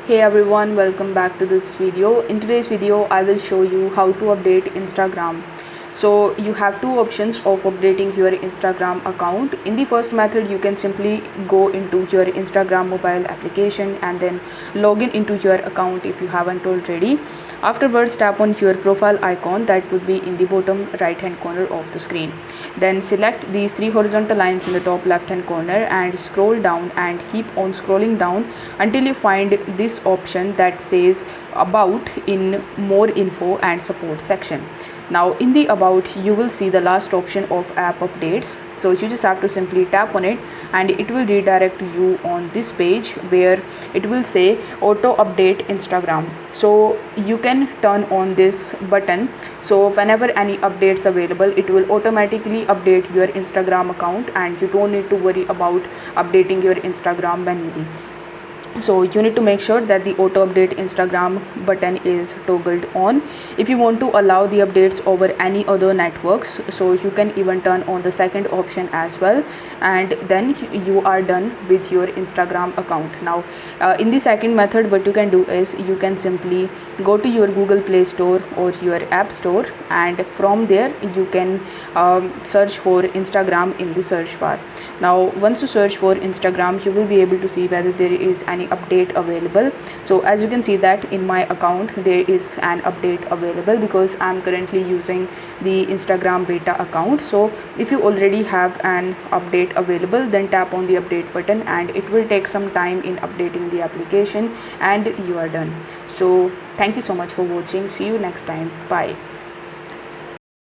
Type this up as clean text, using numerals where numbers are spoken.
Hey everyone, welcome back to this video. In today's video I will show you how to update Instagram. So you have two options of updating your Instagram account. In the first method, you can simply go into your Instagram mobile application and then log in into your account if you haven't already. Afterwards, tap on your profile icon that would be in the bottom right hand corner of the screen. Then select these three horizontal lines in the top left hand corner and scroll down and keep on scrolling down until you find this option that says about in more info and support section. Now in the about, you will see the last option of app updates. So you just have to simply tap on it and it will redirect you on this page where it will say auto update Instagram. So you can turn on this button, so whenever any updates available, it will automatically update your Instagram account and you don't need to worry about updating your Instagram manually. So you need to make sure that the auto update Instagram button is toggled on. If you want to allow the updates over any other networks, so you can even turn on the second option as well, and then you are done with your Instagram account. Now in the second method, what you can do is you can simply go to your Google Play Store or your App Store, and from there you can search for Instagram in the search bar. Now once you search for Instagram, you will be able to see whether there is any update available. So as you can see that in my account there is an update available because I'm currently using the Instagram beta account. So if you already have an update available, then tap on the update button and it will take some time in updating the application and you are done. So thank you so much for watching. See you next time. Bye.